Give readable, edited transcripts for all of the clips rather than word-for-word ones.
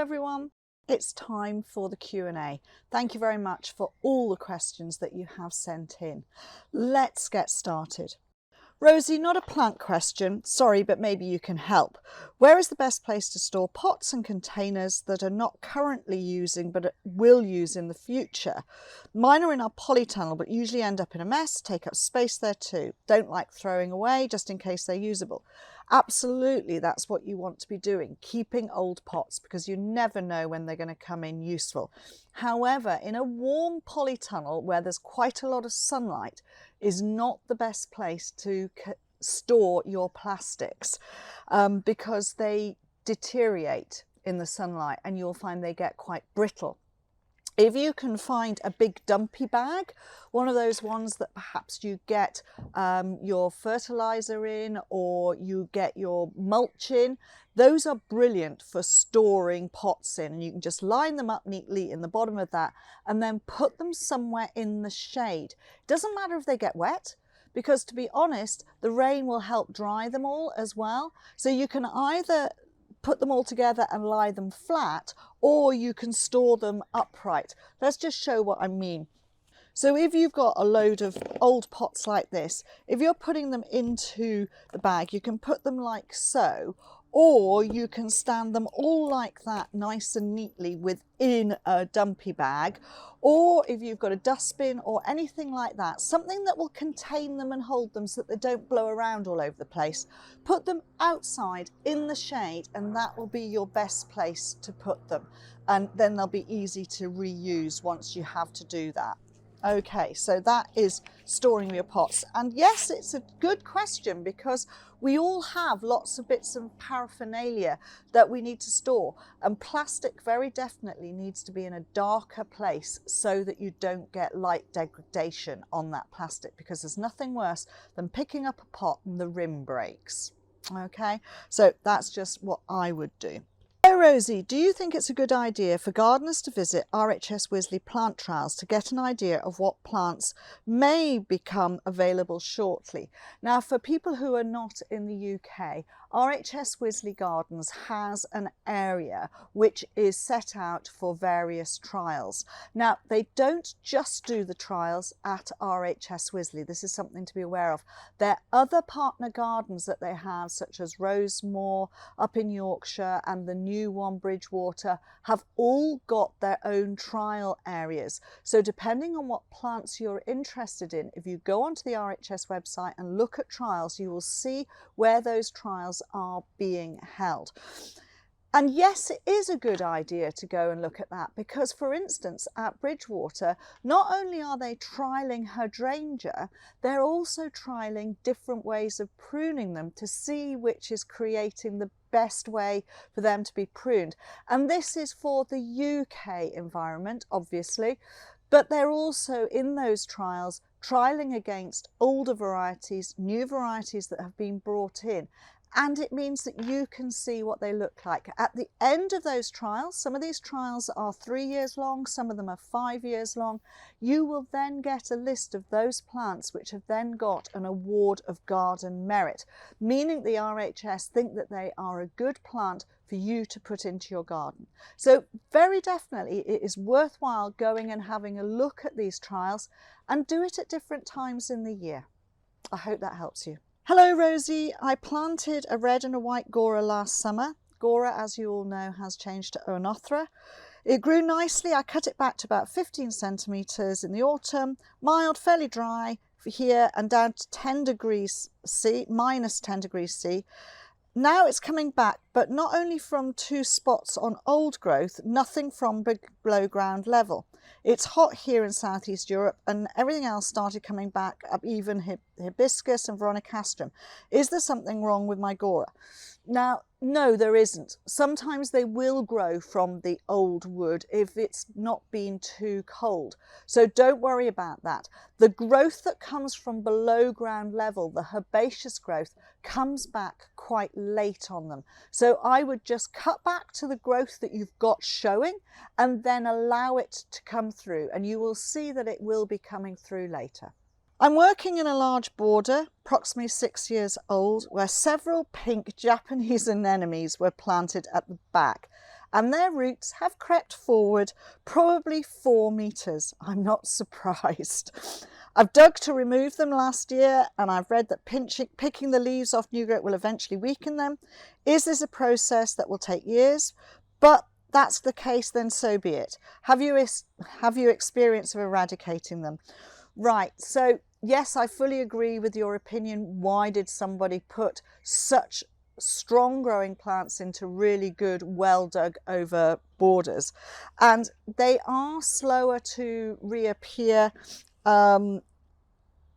everyone. It's time for the Q&A. Thank you very much for all the questions that you have sent in. Let's get started. Rosy, not a plant question, sorry, but maybe you can help. Where is the best place to store pots and containers that are not currently using but will use in the future? Mine are in our polytunnel but usually end up in a mess, take up space there too. Don't like throwing away just in case they're usable. Absolutely, that's what you want to be doing, keeping old pots, because you never know when they're going to come in useful. However, in a warm polytunnel where there's quite a lot of sunlight is not the best place to store your plastics because they deteriorate in the sunlight and you'll find they get quite brittle. If you can find a big dumpy bag, one of those ones that perhaps you get your fertilizer in or you get your mulch in, those are brilliant for storing pots in, and you can just line them up neatly in the bottom of that and then put them somewhere in the shade. It doesn't matter if they get wet, because to be honest, the rain will help dry them all as well. So you can either put them all together and lie them flat, or you can store them upright. Let's just show what I mean. So if you've got a load of old pots like this, if you're putting them into the bag, you can put them like so, or you can stand them all like that nice and neatly within a dumpy bag, or if you've got a dustbin or anything like that, something that will contain them and hold them so that they don't blow around all over the place, put them outside in the shade, and that will be your best place to put them, and then they'll be easy to reuse once you have to do that. Okay, so that is storing your pots. And yes, it's a good question because we all have lots of bits of paraphernalia that we need to store. And plastic very definitely needs to be in a darker place so that you don't get light degradation on that plastic, because there's nothing worse than picking up a pot and the rim breaks. Okay, so that's just what I would do. Hello Rosie, do you think it's a good idea for gardeners to visit RHS Wisley plant trials to get an idea of what plants may become available shortly? Now, for people who are not in the UK, RHS Wisley Gardens has an area which is set out for various trials. Now, they don't just do the trials at RHS Wisley. This is something to be aware of. There are other partner gardens that they have, such as Rosemore up in Yorkshire and the new one, Bridgewater, have all got their own trial areas. So depending on what plants you're interested in, if you go onto the RHS website and look at trials, you will see where those trials are being held. And yes, it is a good idea to go and look at that, because for instance at Bridgewater, not only are they trialling hydrangea, they're also trialling different ways of pruning them to see which is creating the best way for them to be pruned. And this is for the UK environment, obviously, but they're also in those trials trialling against older varieties, new varieties that have been brought in. And it means that you can see what they look like. At the end of those trials, some of these trials are 3 years long, some of them are 5 years long, you will then get a list of those plants which have then got an award of garden merit, meaning the RHS think that they are a good plant for you to put into your garden. So very definitely it is worthwhile going and having a look at these trials, and do it at different times in the year. I hope that helps you. Hello Rosie, I planted a red and a white Gaura last summer. Gaura, as you all know, has changed to Oenothera. It grew nicely. I cut it back to about 15 centimetres in the autumn, mild, fairly dry here, and down to 10 degrees C, minus 10 degrees C. Now it's coming back, but not only from 2 spots on old growth, nothing from below ground level. It's hot here in Southeast Europe, and everything else started coming back up, even hibiscus and veronicastrum. Is there something wrong with my Gaura? Now, no, there isn't. Sometimes they will grow from the old wood if it's not been too cold. So don't worry about that. The growth that comes from below ground level, the herbaceous growth, comes back quite late on them. So I would just cut back to the growth that you've got showing and then allow it to come through, and you will see that it will be coming through later. I'm working in a large border, approximately 6 years old, where several pink Japanese anemones were planted at the back. and their roots have crept forward probably 4 metres. I'm not surprised. I've dug to remove them last year, and I've read that picking the leaves off new growth will eventually weaken them. Is this a process that will take years? But that's the case, then so be it. Have you experience of eradicating them? Right, so yes, I fully agree with your opinion. Why did somebody put such strong growing plants into really good, well dug over borders? And they are slower to reappear.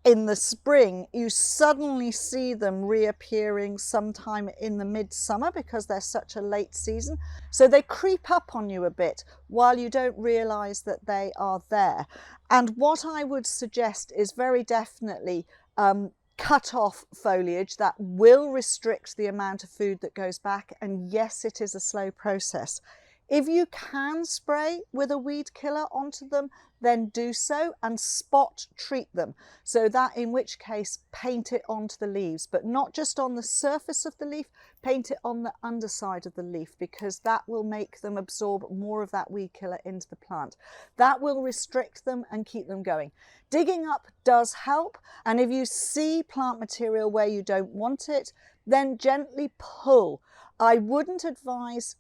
In the spring, you suddenly see them reappearing sometime in the midsummer because they're such a late season. So they creep up on you a bit while you don't realise that they are there. And what I would suggest is very definitely cut off foliage. That will restrict the amount of food that goes back. And yes, it is a slow process. If you can spray with a weed killer onto them, then do so and spot treat them. So that, in which case, paint it onto the leaves, but not just on the surface of the leaf, paint it on the underside of the leaf, because that will make them absorb more of that weed killer into the plant. That will restrict them and keep them going. Digging up does help, and if you see plant material where you don't want it, then gently pull. I wouldn't advise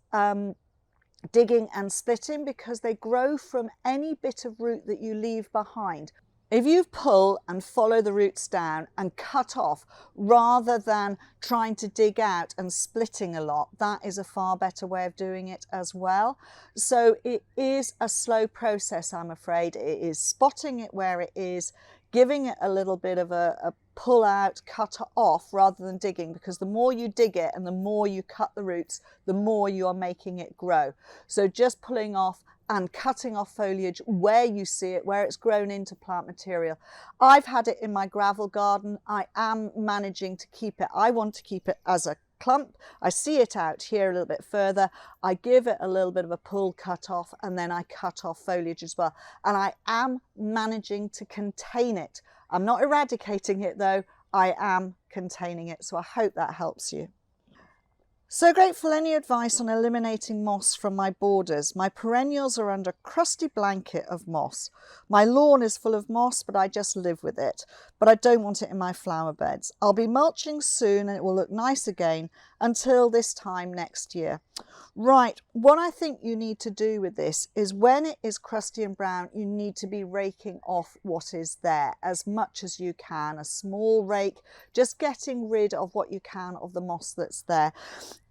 digging and splitting because they grow from any bit of root that you leave behind. If you pull and follow the roots down and cut off rather than trying to dig out and splitting a lot, that is a far better way of doing it as well. So it is a slow process, I'm afraid. It is spotting it where it is, giving it a little bit of a pull out, cut off rather than digging, because the more you dig it and the more you cut the roots, the more you are making it grow. So just pulling off and cutting off foliage where you see it, where it's grown into plant material. I've had it in my gravel garden. I am managing to keep it. I want to keep it as a clump. I see it out here a little bit further. I give it a little bit of a pull, cut off, and then I cut off foliage as well. And I am managing to contain it. I'm not eradicating it though, I am containing it. So I hope that helps you. So grateful any advice on eliminating moss from my borders. My perennials are under a crusty blanket of moss. My lawn is full of moss, but I just live with it. But I don't want it in my flower beds. I'll be mulching soon and it will look nice again until this time next year. Right, what I think you need to do with this is when it is crusty and brown, you need to be raking off what is there as much as you can. A small rake, just getting rid of what you can of the moss that's there.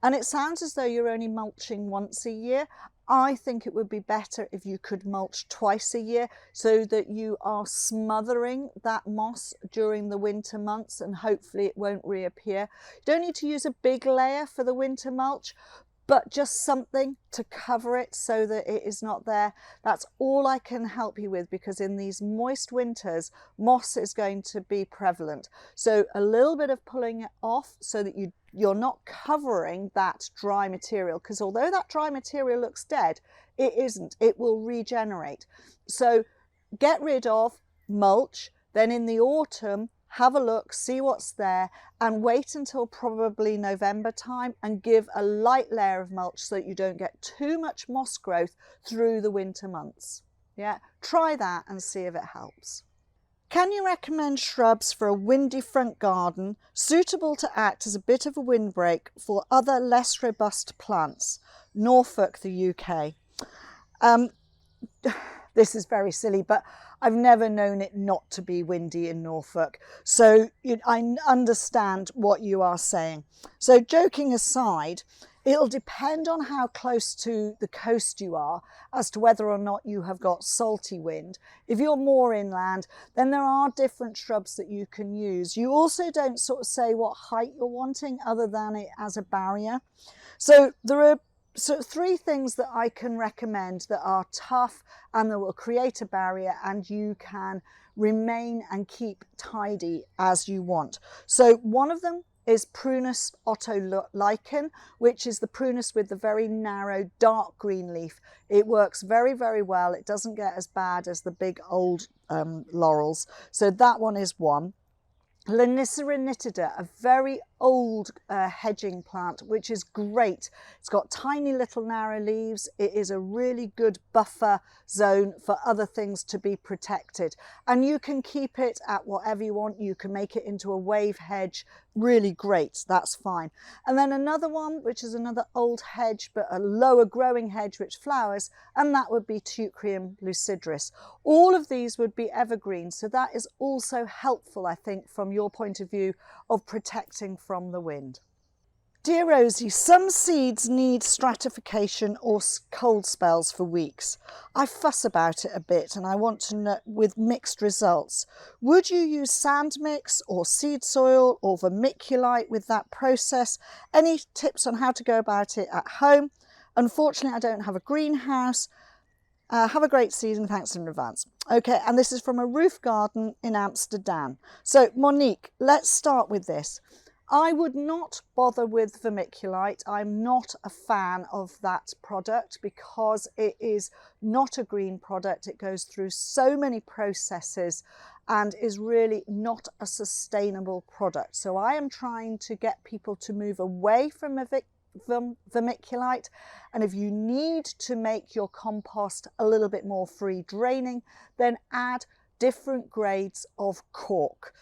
And it sounds as though you're only mulching once a year. I think it would be better if you could mulch twice a year so that you are smothering that moss during the winter months and hopefully it won't reappear. You don't need to use a big layer for the winter mulch, but just something to cover it so that it is not there. That's all I can help you with, because in these moist winters, moss is going to be prevalent. So a little bit of pulling it off so that you're not covering that dry material, because although that dry material looks dead, it isn't. It will regenerate. So get rid of, mulch, then in the autumn, have a look, see what's there, and wait until probably November time and give a light layer of mulch so that you don't get too much moss growth through the winter months. Yeah, try that and see if it helps. Can you recommend shrubs for a windy front garden suitable to act as a bit of a windbreak for other less robust plants? Norfolk, the UK. This is very silly, but I've never known it not to be windy in Norfolk. So I understand what you are saying. So joking aside, it'll depend on how close to the coast you are as to whether or not you have got salty wind. If you're more inland, then there are different shrubs that you can use. You also don't sort of say what height you're wanting other than it as a barrier. So there are three things that I can recommend that are tough and that will create a barrier and you can remain and keep tidy as you want. So one of them is Prunus ottolicen, which is the Prunus with the very narrow dark green leaf. It works very, very well. It doesn't get as bad as the big old laurels. So that one is one. Lonicera nitida, a very old hedging plant, which is great. It's got tiny little narrow leaves. It is a really good buffer zone for other things to be protected, and you can keep it at whatever you want. You can make it into a wave hedge, really great, that's fine. And then another one, which is another old hedge but a lower growing hedge which flowers, and that would be Teucrium Lucedris. All of these would be evergreen, so that is also helpful, I think, from your point of view of protecting from the wind. Dear Rosie, some seeds need stratification or cold spells for weeks. I fuss about it a bit and I want to know with mixed results. Would you use sand mix or seed soil or vermiculite with that process? Any tips on how to go about it at home? Unfortunately, I don't have a greenhouse. Have a great season, thanks in advance. Okay, and this is from a roof garden in Amsterdam. So Monique, let's start with this. I would not bother with vermiculite. I'm not a fan of that product because it is not a green product. It goes through so many processes and is really not a sustainable product. So I am trying to get people to move away from vermiculite, and if you need to make your compost a little bit more free draining, then add different grades of cork.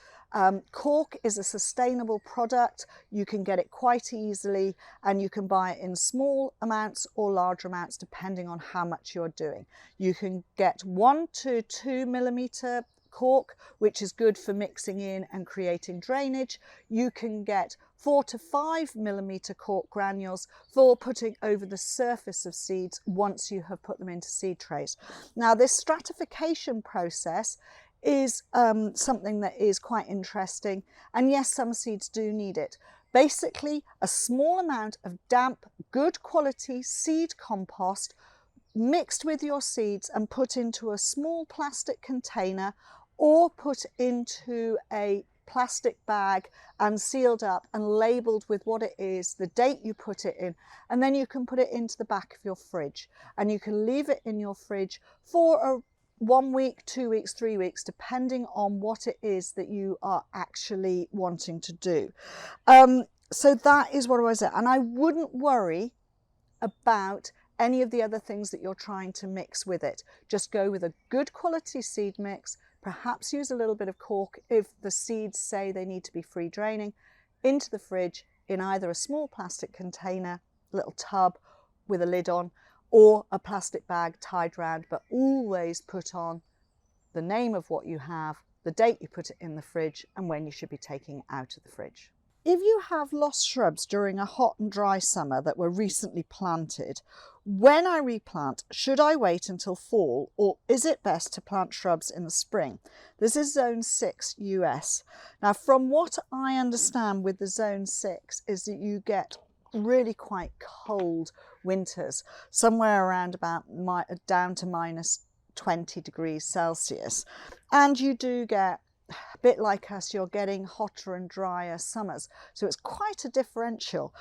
Cork is a sustainable product. You can get it quite easily and you can buy it in small amounts or large amounts depending on how much you're doing. You can get 1 to 2 millimeter cork, which is good for mixing in and creating drainage. You can get 4 to 5 millimeter cork granules for putting over the surface of seeds once you have put them into seed trays. Now, this stratification process is something that is quite interesting, and yes, some seeds do need it. Basically, a small amount of damp, good quality seed compost mixed with your seeds and put into a small plastic container or put into a plastic bag and sealed up and labelled with what it is, the date you put it in, and then you can put it into the back of your fridge and you can leave it in your fridge for 1 week, 2 weeks, 3 weeks, depending on what it is that you are actually wanting to do. So that is what I was at, and I wouldn't worry about any of the other things that you're trying to mix with it. Just go with a good quality seed mix, perhaps use a little bit of cork if the seeds say they need to be free draining, into the fridge in either a small plastic container, little tub with a lid on, or a plastic bag tied round, but always put on the name of what you have, the date you put it in the fridge, and when you should be taking it out of the fridge. If you have lost shrubs during a hot and dry summer that were recently planted, when I replant, should I wait until fall or is it best to plant shrubs in the spring? This is zone 6 US. Now, from what I understand with the zone 6 is that you get really quite cold winters, somewhere around about down to minus 20 degrees Celsius. And you do get, a bit like us, you're getting hotter and drier summers. So it's quite a differential.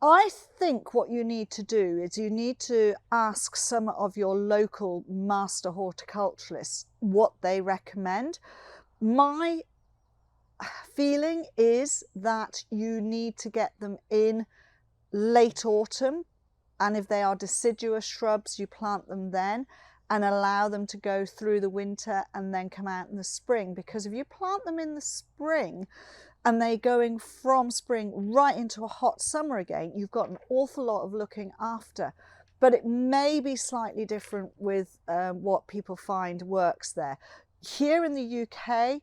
I think what you need to do is you need to ask some of your local master horticulturalists what they recommend. My feeling is that you need to get them in late autumn, and if they are deciduous shrubs, you plant them then and allow them to go through the winter and then come out in the spring, because if you plant them in the spring and they're going from spring right into a hot summer again, you've got an awful lot of looking after. But it may be slightly different with what people find works there. Here in the UK,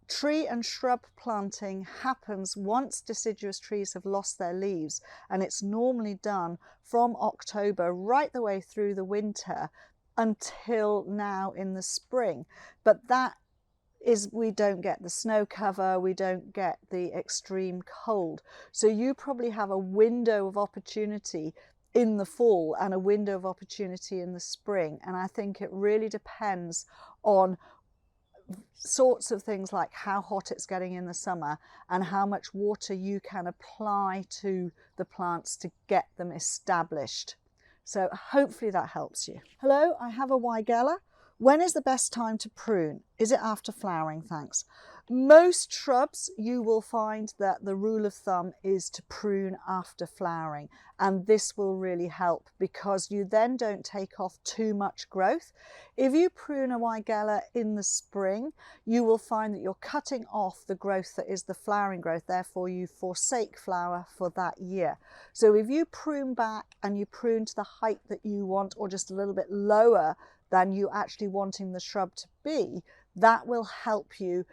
tree and shrub planting happens once deciduous trees have lost their leaves, and it's normally done from October right the way through the winter until now in the spring. But that is, we don't get the snow cover, we don't get the extreme cold. So you probably have a window of opportunity in the fall and a window of opportunity in the spring. And I think it really depends on sorts of things like how hot it's getting in the summer and how much water you can apply to the plants to get them established. So hopefully that helps you. Hello, I have a weigela. When is the best time to prune? Is it after flowering? Thanks. Most shrubs, you will find that the rule of thumb is to prune after flowering, and this will really help because you then don't take off too much growth. If you prune a weigela in the spring, you will find that you're cutting off the growth that is the flowering growth, therefore you forsake flower for that year. So if you prune back and you prune to the height that you want, or just a little bit lower than you actually wanting the shrub to be, that will help you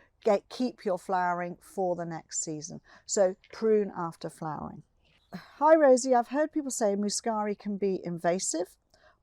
keep your flowering for the next season. So prune after flowering. Hi Rosie, I've heard people say muscari can be invasive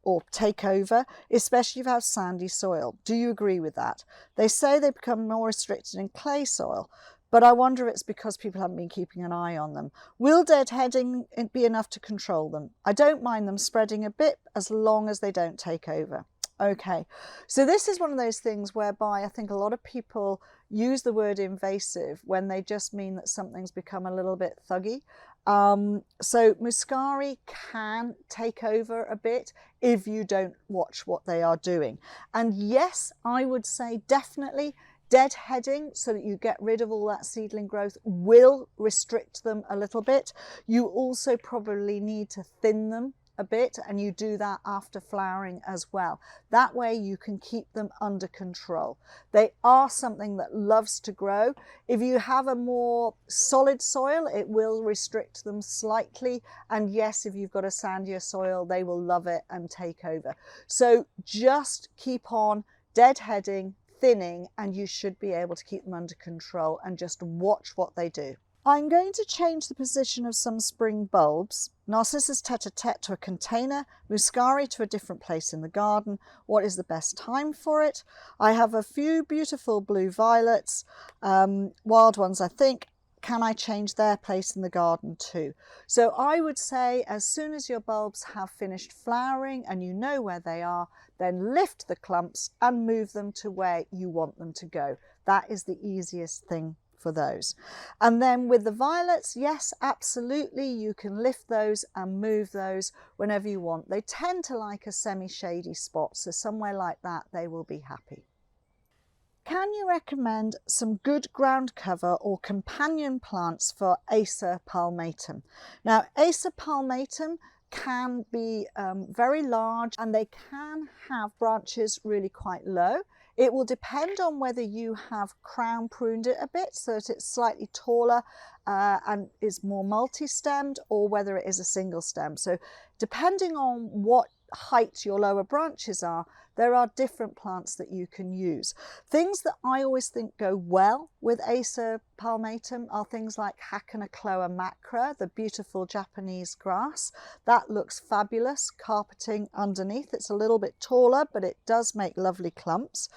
or take over, especially if you have sandy soil. Do you agree with that? They say they become more restricted in clay soil, but I wonder if it's because people haven't been keeping an eye on them. Will deadheading be enough to control them? I don't mind them spreading a bit as long as they don't take over. Okay, so this is one of those things whereby I think a lot of people use the word invasive when they just mean that something's become a little bit thuggy. So muscari can take over a bit if you don't watch what they are doing. And yes, I would say definitely deadheading so that you get rid of all that seedling growth will restrict them a little bit. You also probably need to thin them a bit, and you do that after flowering as well. That way you can keep them under control. They are something that loves to grow. If you have a more solid soil, it will restrict them slightly, and yes, if you've got a sandier soil, they will love it and take over. So just keep on deadheading, thinning, and you should be able to keep them under control, and just watch what they do. I'm going to change the position of some spring bulbs. Narcissus tete-a-tete to a container, muscari to a different place in the garden. What is the best time for it? I have a few beautiful blue violets, wild ones I think. Can I change their place in the garden too? So I would say as soon as your bulbs have finished flowering and you know where they are, then lift the clumps and move them to where you want them to go. That is the easiest thing for those. And then with the violets, yes, absolutely, you can lift those and move those whenever you want. They tend to like a semi-shady spot, so somewhere like that they will be happy. Can you recommend some good ground cover or companion plants for Acer palmatum? Now, Acer palmatum can be very large, and they can have branches really quite low. It will depend on whether you have crown pruned it a bit so that it's slightly taller and is more multi-stemmed, or whether it is a single stem. So depending on what height your lower branches are, there are different plants that you can use. Things that I always think go well with Acer palmatum are things like Hakonechloa macra, the beautiful Japanese grass. That looks fabulous carpeting underneath. It's a little bit taller, but it does make lovely clumps.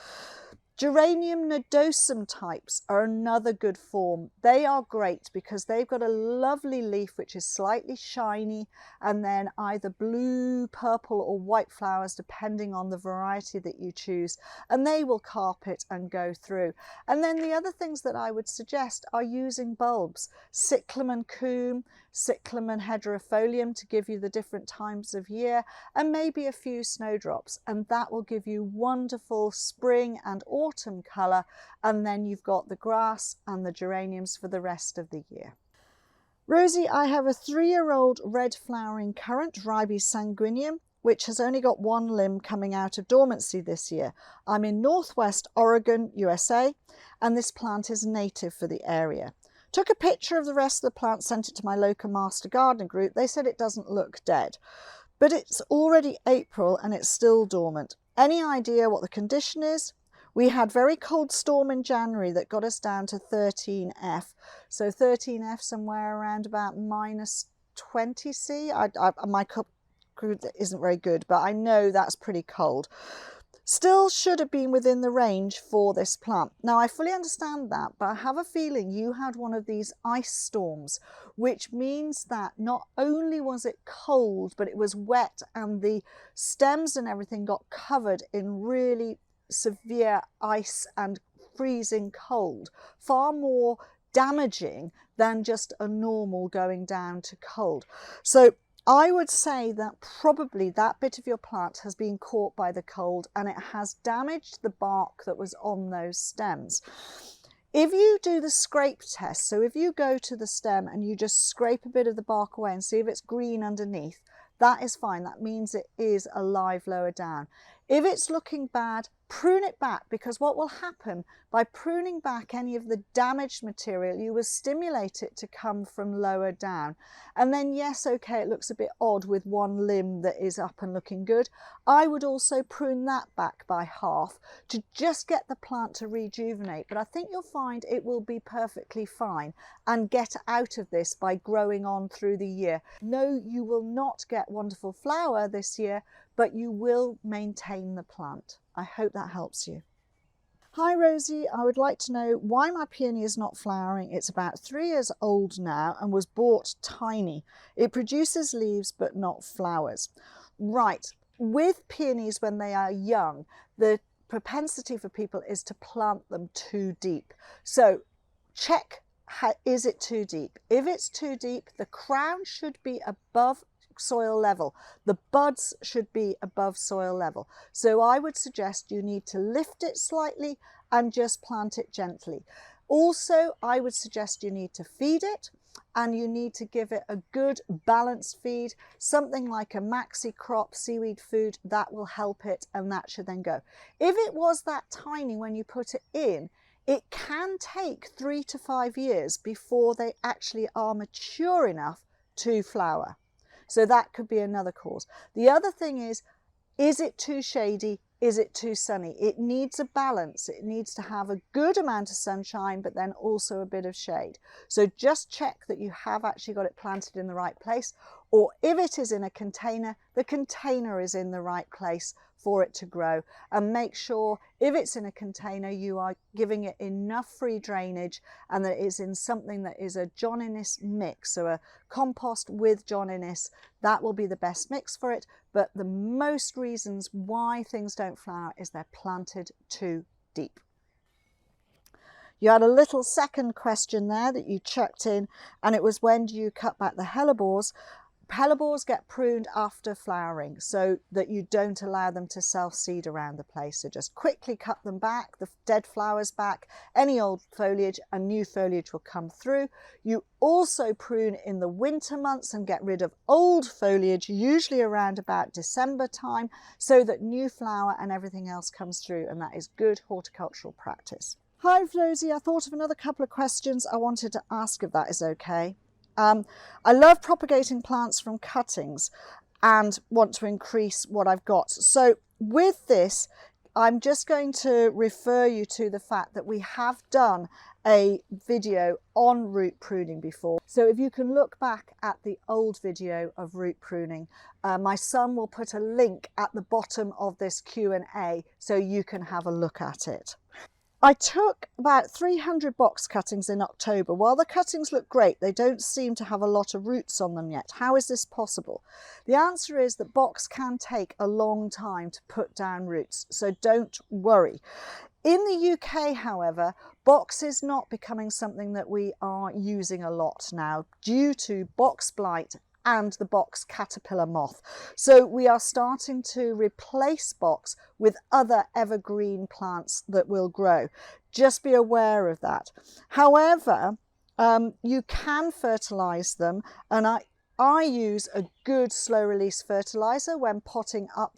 Geranium nodosum types are another good form. They are great because they've got a lovely leaf which is slightly shiny, and then either blue, purple or white flowers depending on the variety that you choose, and they will carpet and go through. And then the other things that I would suggest are using bulbs. Cyclamen coum, Cyclamen hederifolium to give you the different times of year, and maybe a few snowdrops, and that will give you wonderful spring and autumn colour, and then you've got the grass and the geraniums for the rest of the year. Rosie, I have a 3-year-old red flowering currant, Ribes sanguineum, which has only got one limb coming out of dormancy this year. I'm in Northwest Oregon, USA, and this plant is native for the area. Took a picture of the rest of the plant, sent it to my local master gardener group. They said it doesn't look dead, but it's already April and it's still dormant. Any idea what the condition is? We had very cold storm in January that got us down to 13F. So 13F somewhere around about -20C. My cup isn't very good, but I know that's pretty cold. Still should have been within the range for this plant. Now I fully understand that, but I have a feeling you had one of these ice storms, which means that not only was it cold, but it was wet and the stems and everything got covered in really severe ice and freezing cold, far more damaging than just a normal going down to cold. So I would say that probably that bit of your plant has been caught by the cold and it has damaged the bark that was on those stems. If you do the scrape test, so if you go to the stem and you just scrape a bit of the bark away and see if it's green underneath, that is fine. That means it is alive lower down. If it's looking bad, prune it back, because what will happen by pruning back any of the damaged material, you will stimulate it to come from lower down. And then yes, okay, it looks a bit odd with one limb that is up and looking good. I would also prune that back by half to just get the plant to rejuvenate. But I think you'll find it will be perfectly fine and get out of this by growing on through the year. No, you will not get wonderful flower this year, but you will maintain the plant. I hope that helps you. Hi Rosie, I would like to know why my peony is not flowering. It's about 3 years old now and was bought tiny. It produces leaves but not flowers. Right, with peonies when they are young, the propensity for people is to plant them too deep. So check, is it too deep? If it's too deep, the crown should be above soil level. The buds should be above soil level. So I would suggest you need to lift it slightly and just plant it gently. Also, I would suggest you need to feed it, and you need to give it a good balanced feed, something like a maxi crop seaweed food. That will help it, and that should then go. If it was that tiny when you put it in, it can take 3 to 5 years before they actually are mature enough to flower. So that could be another cause. The other thing is it too shady? Is it too sunny? It needs a balance. It needs to have a good amount of sunshine, but then also a bit of shade. So just check that you have actually got it planted in the right place, or if it is in a container, the container is in the right place for it to grow. And make sure if it's in a container, you are giving it enough free drainage, and that it is in something that is a John Innes mix, so a compost with John Innes. That will be the best mix for it. But the most reasons why things don't flower is they're planted too deep. You had a little second question there that you chucked in, and it was, when do you cut back the hellebores? Hellebores get pruned after flowering so that you don't allow them to self-seed around the place. So just quickly cut them back, the dead flowers back, any old foliage, and new foliage will come through. You also prune in the winter months and get rid of old foliage, usually around about December time, so that new flower and everything else comes through, and that is good horticultural practice. Hi Rosie, I thought of another couple of questions I wanted to ask, if that is okay. I love propagating plants from cuttings and want to increase what I've got. So with this, I'm just going to refer you to the fact that we have done a video on root pruning before. So if you can look back at the old video of root pruning, my son will put a link at the bottom of this Q&A so you can have a look at it. I took about 300 box cuttings in October. While the cuttings look great, they don't seem to have a lot of roots on them yet. How is this possible? The answer is that box can take a long time to put down roots, so don't worry. In the UK, however, box is not becoming something that we are using a lot now due to box blight and the box caterpillar moth. So we are starting to replace box with other evergreen plants that will grow. Just be aware of that. However, you can fertilize them, and I use a good slow release fertilizer when potting up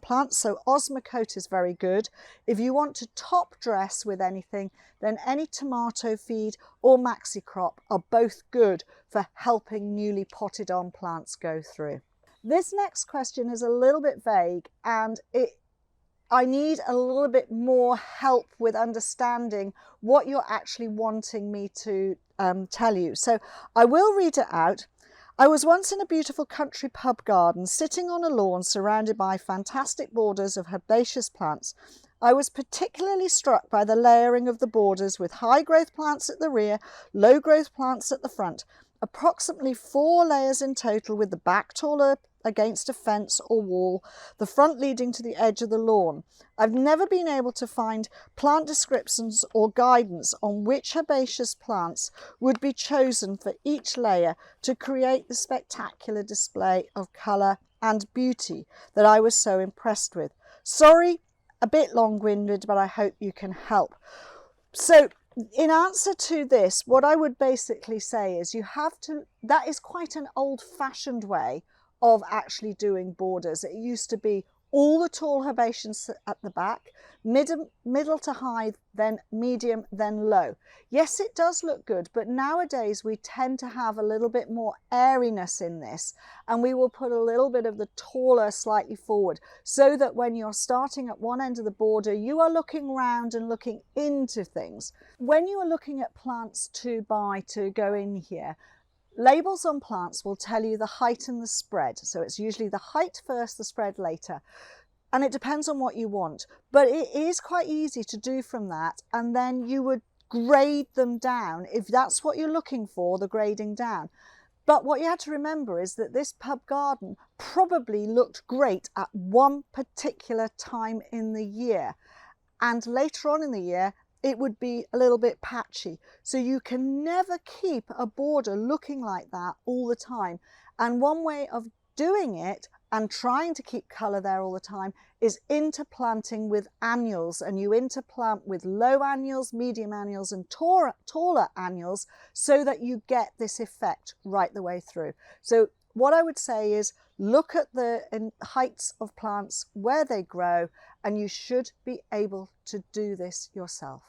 plants, so Osmocote is very good. If you want to top dress with anything, then any tomato feed or maxi crop are both good for helping newly potted on plants go through. This next question is a little bit vague, and I need a little bit more help with understanding what you're actually wanting me to tell you. So I will read it out. I was once in a beautiful country pub garden, sitting on a lawn surrounded by fantastic borders of herbaceous plants. I was particularly struck by the layering of the borders, with high growth plants at the rear, low growth plants at the front, approximately 4 layers in total, with the back taller against a fence or wall, the front leading to the edge of the lawn. I've never been able to find plant descriptions or guidance on which herbaceous plants would be chosen for each layer to create the spectacular display of colour and beauty that I was so impressed with. Sorry, a bit long-winded, but I hope you can help. So in answer to this, what I would basically say is that is quite an old-fashioned way of actually doing borders. It used to be all the tall herbaceans at the back, middle to high, then medium, then low. Yes, it does look good, but nowadays we tend to have a little bit more airiness in this, and we will put a little bit of the taller slightly forward, so that when you're starting at one end of the border, you are looking round and looking into things. When you are looking at plants to buy to go in here, labels on plants will tell you the height and the spread. So it's usually the height first, the spread later. And it depends on what you want. But it is quite easy to do from that. And then you would grade them down. If that's what you're looking for, the grading down. But what you had to remember is that this pub garden probably looked great at one particular time in the year. And later on in the year, it would be a little bit patchy. So you can never keep a border looking like that all the time. And one way of doing it and trying to keep colour there all the time is interplanting with annuals. And you interplant with low annuals, medium annuals and taller annuals, so that you get this effect right the way through. So what I would say is look at the heights of plants, where they grow, and you should be able to do this yourself.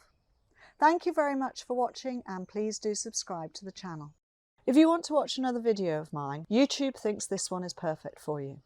Thank you very much for watching, and please do subscribe to the channel. If you want to watch another video of mine, YouTube thinks this one is perfect for you.